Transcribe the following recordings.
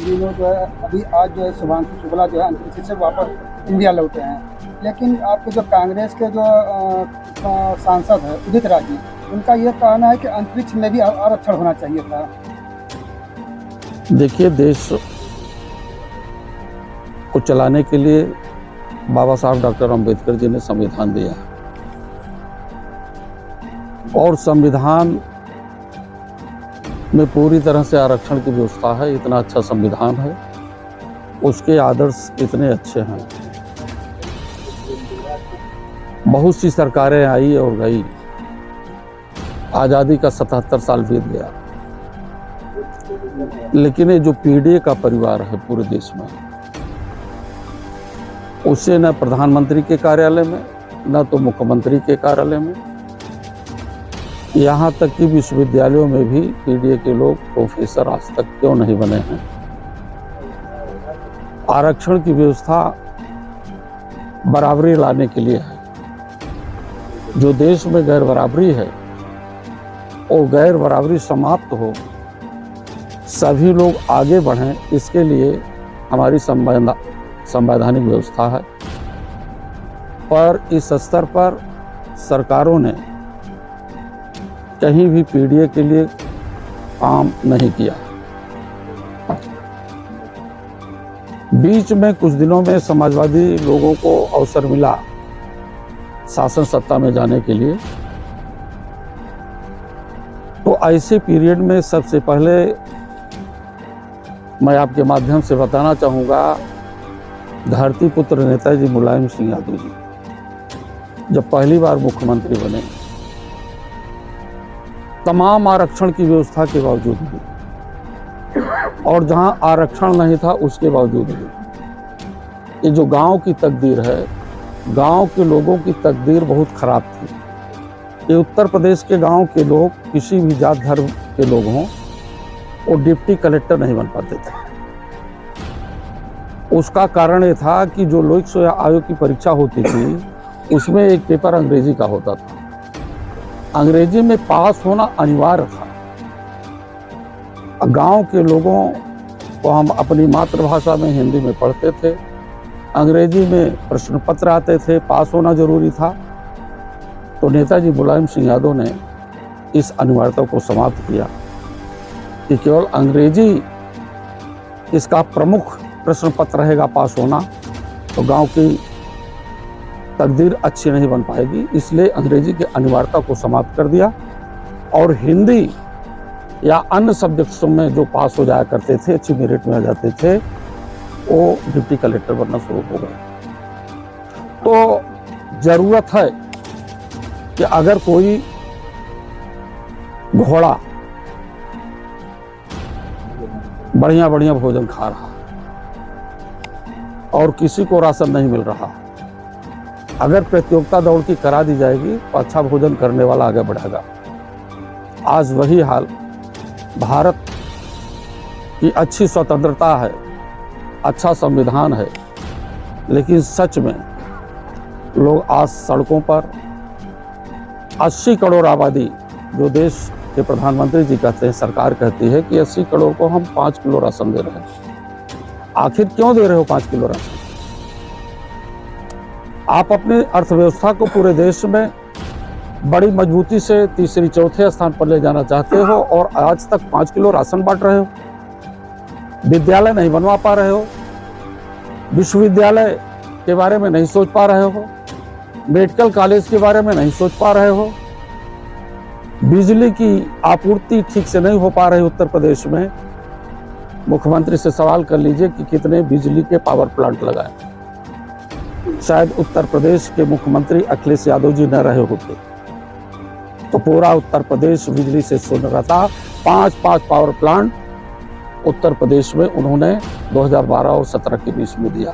तीनों जो है अभी आज जो है शुभांशु शुक्ला जो है अंतरिक्ष से वापस इंडिया लौटे हैं। लेकिन आपके जो कांग्रेस के जो सांसद है उदित राज जी, उनका यह कहना है कि अंतरिक्ष में भी आरक्षण होना चाहिए था। देखिए, देश को चलाने के लिए बाबा साहब डॉक्टर अंबेडकर जी ने संविधान दिया और संविधान में पूरी तरह से आरक्षण की व्यवस्था है। इतना अच्छा संविधान है, उसके आदर्श इतने अच्छे हैं। बहुत सी सरकारें आई और गई, आज़ादी का 77 साल बीत गया, लेकिन ये जो पीडीए का परिवार है पूरे देश में, उसे न प्रधानमंत्री के कार्यालय में, न तो मुख्यमंत्री के कार्यालय में, यहाँ तक कि विश्वविद्यालयों में भी पीडीए के लोग प्रोफेसर आज तक क्यों नहीं बने हैं। आरक्षण की व्यवस्था बराबरी लाने के लिए है। जो देश में गैर बराबरी है और गैर बराबरी समाप्त हो, सभी लोग आगे बढ़ें, इसके लिए हमारी संवैधानिक व्यवस्था है। पर इस स्तर पर सरकारों ने कहीं भी पीडीए के लिए काम नहीं किया। बीच में कुछ दिनों में समाजवादी लोगों को अवसर मिला शासन सत्ता में जाने के लिए, तो ऐसे पीरियड में सबसे पहले मैं आपके माध्यम से बताना चाहूँगा, धरती पुत्र नेताजी मुलायम सिंह यादव जी जब पहली बार मुख्यमंत्री बने, तमाम आरक्षण की व्यवस्था के बावजूद भी और जहां आरक्षण नहीं था उसके बावजूद भी, ये जो गांव की तकदीर है, गांव के लोगों की तकदीर बहुत खराब थी। ये उत्तर प्रदेश के गांव के लोग, किसी भी जात धर्म के लोग हों, वो डिप्टी कलेक्टर नहीं बन पाते थे। उसका कारण ये था कि जो लोक सेवा आयोग की परीक्षा होती थी उसमें एक पेपर अंग्रेजी का होता था। अंग्रेजी में पास होना अनिवार्य था। गांव के लोगों को हम अपनी मातृभाषा में हिंदी में पढ़ते थे, अंग्रेजी में प्रश्न पत्र आते थे, पास होना जरूरी था। तो नेताजी मुलायम सिंह यादव ने इस अनिवार्यता को समाप्त किया कि केवल अंग्रेजी इसका प्रमुख प्रश्न पत्र रहेगा पास होना, तो गांव की तकदीर अच्छी नहीं बन पाएगी। इसलिए अंग्रेजी की अनिवार्यता को समाप्त कर दिया और हिंदी या अन्य सब्जेक्ट्स में जो पास हो जाया करते थे, अच्छी मेरिट में आ जाते थे, वो डिप्टी कलेक्टर बनना शुरू हो गए। तो जरूरत है कि अगर कोई घोड़ा बढ़िया बढ़िया भोजन खा रहा और किसी को राशन नहीं मिल रहा, अगर प्रतियोगिता दौड़ की करा दी जाएगी तो अच्छा भोजन करने वाला आगे बढ़ेगा। आज वही हाल, भारत की अच्छी स्वतंत्रता है, अच्छा संविधान है, लेकिन सच में लोग आज सड़कों पर 80 करोड़ आबादी, जो देश के प्रधानमंत्री जी कहते हैं, सरकार कहती है कि 80 करोड़ को हम 5 किलो राशन दे रहे हैं। आखिर क्यों दे रहे हो 5 किलो राशन? आप अपनी अर्थव्यवस्था को पूरे देश में बड़ी मजबूती से तीसरे चौथे स्थान पर ले जाना चाहते हो और आज तक 5 किलो राशन बांट रहे हो। विद्यालय नहीं बनवा पा रहे हो, विश्वविद्यालय के बारे में नहीं सोच पा रहे हो, मेडिकल कॉलेज के बारे में नहीं सोच पा रहे हो, बिजली की आपूर्ति ठीक से नहीं हो पा रही उत्तर प्रदेश में। मुख्यमंत्री से सवाल कर लीजिए कि कितने बिजली के पावर प्लांट लगाए। शायद उत्तर प्रदेश के मुख्यमंत्री अखिलेश यादव जी न रहे होते तो पूरा उत्तर प्रदेश बिजली से सुन रहा था। 5 पावर प्लांट उत्तर प्रदेश में उन्होंने 2012 और 17 के बीच में दिया।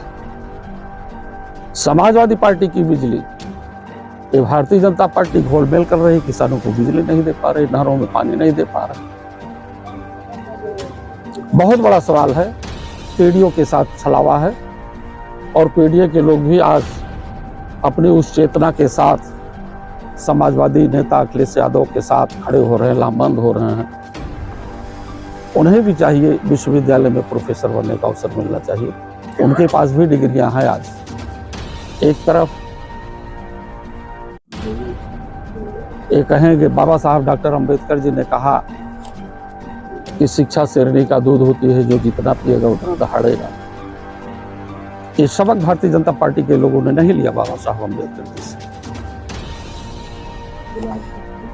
समाजवादी पार्टी की बिजली, ये भारतीय जनता पार्टी घोलमेल कर रही, किसानों को बिजली नहीं दे पा रही, नहरों में पानी नहीं दे पा रही। बहुत बड़ा सवाल है, पीडीओ के साथ छलावा है और पीडीए के लोग भी आज अपनी उस चेतना के साथ समाजवादी नेता अखिलेश यादव के साथ खड़े हो रहे हैं, लामबंद हो रहे हैं। उन्हें भी चाहिए विश्वविद्यालय में प्रोफेसर बनने का अवसर मिलना चाहिए। उनके पास भी डिग्रियां हैं। आज एक तरफ ये कहें कि बाबा साहब डॉक्टर अंबेडकर जी ने कहा कि शिक्षा शेरनी का दूध होती है, जो जितना पिएगा उतना दहाड़ेगा। ये सबक भारतीय जनता पार्टी के लोगों ने नहीं लिया बाबा साहब अंबेडकर जी से।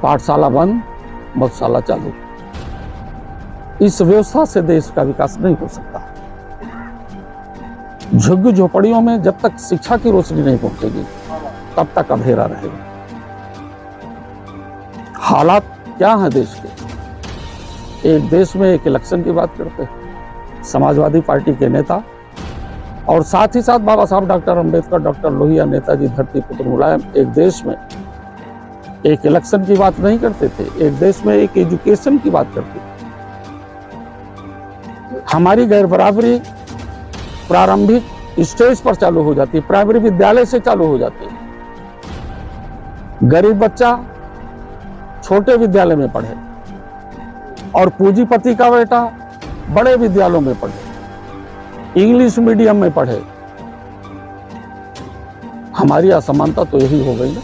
पाठशाला बंद, मधुशाला चालू। इस व्यवस्था से देश का विकास नहीं हो सकता। झुग्गी झोपड़ियों में जब तक शिक्षा की रोशनी नहीं पहुंचेगी तब तक अंधेरा रहेगा। हालात क्या है देश के? एक देश में एक इलेक्शन की बात करते हैं समाजवादी पार्टी के नेता, और साथ ही साथ बाबा साहब डॉक्टर अंबेडकर, डॉक्टर लोहिया, नेताजी धरतीपुत्र मुलायम एक देश में एक इलेक्शन की बात नहीं करते थे, एक देश में एक एजुकेशन की बात करते थे। हमारी गैर बराबरी प्रारंभिक स्टेज पर चालू हो जाती है, प्राइमरी विद्यालय से चालू हो जाती है। गरीब बच्चा छोटे विद्यालय में पढ़े और पूंजीपति का बेटा बड़े विद्यालयों में पढ़े, इंग्लिश मीडियम में पढ़े। हमारी असमानता तो यही हो गई ना।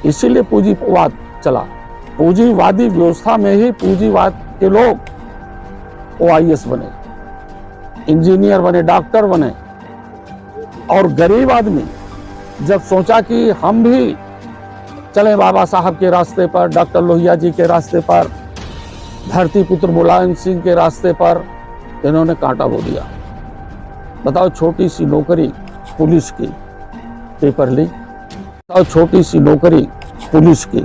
इसीलिए पूंजीवाद चला। पूंजीवादी व्यवस्था में ही पूंजीवाद के लोग OIS बने, इंजीनियर बने, डॉक्टर बने, और गरीब आदमी जब सोचा कि हम भी चले बाबा साहब के रास्ते पर, डॉक्टर लोहिया जी के रास्ते पर, धरतीपुत्र मुलायम सिंह के रास्ते पर, इन्होंने कांटा बो दिया। बताओ, छोटी सी नौकरी पुलिस की, पेपर लीक। बताओ, छोटी सी नौकरी पुलिस की,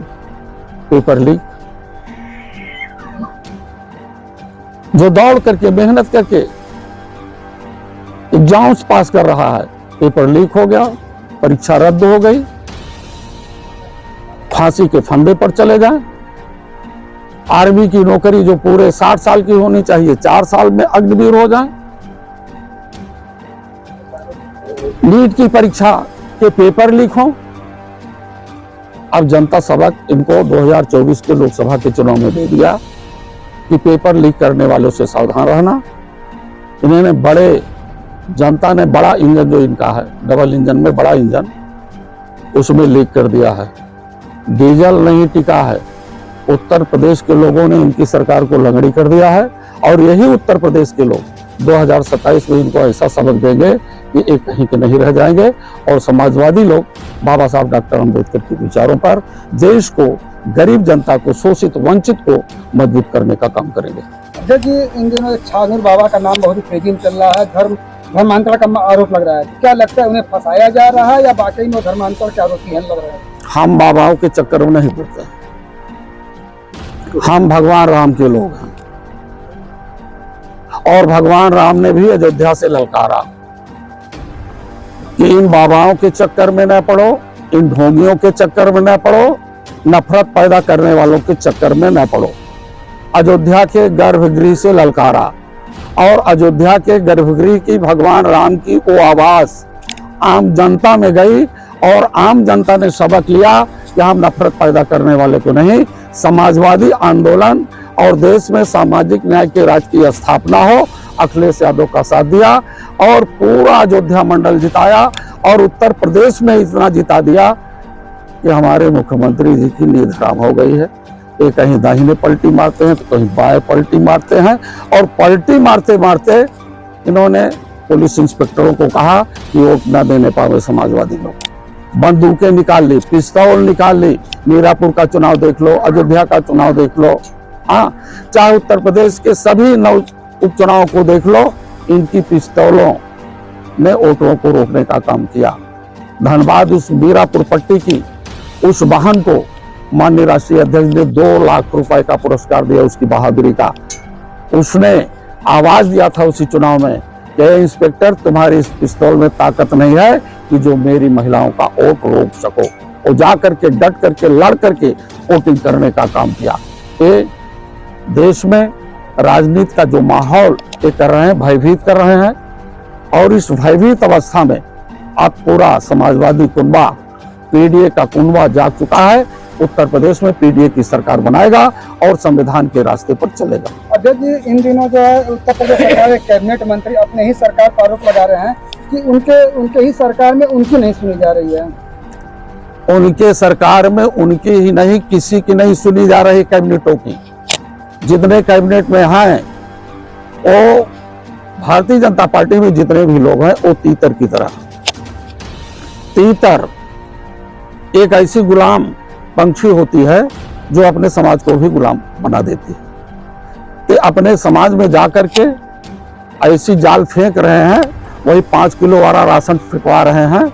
पेपर लीक। जो दौड़ करके मेहनत करके एग्जाम्स पास कर रहा है, पेपर लीक हो गया, परीक्षा रद्द हो गई, फांसी के फंदे पर चले जाएं। आर्मी की नौकरी जो पूरे 60 साल की होनी चाहिए, 4 साल में अग्निवीर हो जाए। नीट की परीक्षा के पेपर लीक हो। अब जनता सबक इनको 2024 के लोकसभा के चुनाव में दे दिया कि पेपर लीक करने वालों से सावधान रहना। इन्होंने बड़े, जनता ने बड़ा इंजन जो इनका है, डबल इंजन में बड़ा इंजन, उसमें लीक कर दिया है। डीजल नहीं टिका है। उत्तर प्रदेश के लोगों ने इनकी सरकार को लंगड़ी कर दिया है, और यही उत्तर प्रदेश के लोग 2027 में इनको ऐसा सबक देंगे कि एक कहीं के नहीं रह जाएंगे। और समाजवादी लोग बाबा साहब डॉक्टर अंबेडकर के विचारों पर देश को, गरीब जनता को, शोषित वंचित को मजबूत करने का काम करेंगे। अध्यक्ष जी, इन दिनों छानूर बाबा का नाम बहुत ही तेजी में चल रहा है, धर्मांतरण का आरोप लग रहा है। क्या लगता है, उन्हें फंसाया जा रहा है या वाकई में धर्मांतरण के आरोपी हैं लग रहा है? हम बाबाओं के चक्कर में नहीं पड़ते। हम भगवान राम के लोग हैं, और भगवान राम ने भी अयोध्या से ललकारा कि इन बाबाओं के चक्कर में न पड़ो, इन ढोंगियों के चक्कर में न पड़ो, नफरत पैदा करने वालों के चक्कर में न पड़ो। अयोध्या के गर्भगृह से ललकारा, और अयोध्या के गर्भगृह की भगवान राम की वो आवाज आम जनता में गई, और आम जनता ने सबक लिया कि हम नफरत पैदा करने वाले को नहीं, समाजवादी आंदोलन और देश में सामाजिक न्याय के राज की स्थापना हो। अखिलेश यादव का साथ दिया और पूरा अयोध्या मंडल जिताया, और उत्तर प्रदेश में इतना जिता दिया कि हमारे मुख्यमंत्री जी की नींद हराम हो गई है। ये कहीं दाहिने पलटी मारते हैं तो कहीं बाएं पलटी मारते हैं, और पलटी मारते मारते इन्होंने पुलिस इंस्पेक्टरों को कहा कि वोट न देने पावे समाजवादी लोग। बंदूकें निकाल ली, पिस्तौल निकाल ली। मीरापुर का चुनाव देख लो, अयोध्या का चुनाव देख लो, हाँ, चाहे उत्तर प्रदेश के सभी 9 उपचुनाव को देख लो, इनकी पिस्तौलों ने वोटों को रोकने का काम किया। धनबाद उस मीरापुर पट्टी की उस वाहन को माननीय राष्ट्रीय अध्यक्ष ने 2 लाख रुपए का पुरस्कार दिया उसकी बहादुरी का। उसने आवाज दिया था उसी चुनाव में कि इंस्पेक्टर, तुम्हारी इस पिस्तौल में ताकत नहीं है कि जो मेरी महिलाओं का वोट रोक सको। वो जा करके, डट करके, लड़ करके वोटिंग करने का काम किया। ये देश में राजनीति का जो माहौल ये कर रहे हैं, भयभीत कर रहे हैं, और इस भयभीत अवस्था में अब पूरा समाजवादी कुनबा, PDA का कुनबा जाग चुका है। उत्तर प्रदेश में पीडीए की सरकार बनाएगा और संविधान के रास्ते पर चलेगा। अध्यक्ष जी, इन दिनों जो है उत्तर प्रदेश सरकार के कैबिनेट मंत्री अपने ही सरकार पर आरोप लगा रहे हैं कि उनके ही सरकार में उनकी नहीं सुनी जा रही है। उनके सरकार में उनकी ही नहीं, किसी की नहीं सुनी जा रही कैबिनेटों की। जितने कैबिनेट में हैं वो भारतीय जनता पार्टी में जितने भी लोग हैं वो तीतर की तरह। तीतर एक ऐसी गुलाम पंछी होती है जो अपने समाज को भी गुलाम बना देती है। कि अपने समाज में जाकर के ऐसी जाल फेंक रहे हैं, वही 5 किलो वाला राशन फेंकवा रहे हैं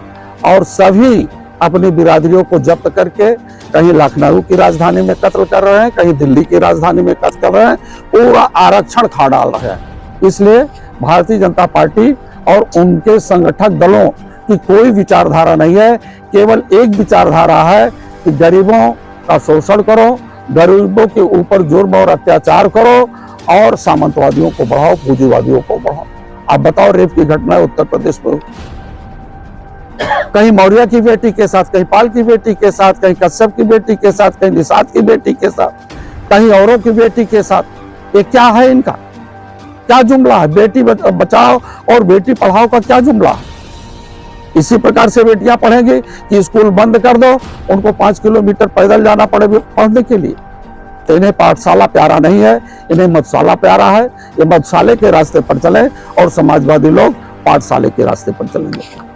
और सभी अपनी बिरादरियों को जब्त करके कहीं लखनऊ की राजधानी में कत्ल कर रहे हैं, कहीं दिल्ली की राजधानी में कत्ल कर रहे हैं, पूरा आरक्षण खा डाल रहे हैं। इसलिए भारतीय जनता पार्टी और उनके संगठक दलों की कोई विचारधारा नहीं है, केवल एक विचारधारा है कि गरीबों का शोषण करो, गरीबों के ऊपर जुर्म और अत्याचार करो और सामंतवादियों को बढ़ाओ, पूंजीवादियों को बढ़ाओ। आप बताओ, रेप की घटना है उत्तर प्रदेश में, कहीं मौर्य की बेटी के साथ, कहीं पाल की बेटी के साथ, कहीं कश्यप की बेटी के साथ, कहीं निषाद की बेटी के साथ, कहीं औरों की बेटी के साथ। ये क्या है, इनका क्या जुमला है? बेटी बचाओ और बेटी पढ़ाओ का क्या जुमला है? इसी प्रकार से बेटियां पढ़ेंगी कि स्कूल बंद कर दो, उनको 5 किलोमीटर पैदल जाना पड़े पढ़ने के लिए। तो इन्हें पाठशाला प्यारा नहीं है, इन्हें मधुशाला प्यारा है। ये मधुशाले के रास्ते पर चले और समाजवादी लोग पाठशाले के रास्ते पर चलेंगे।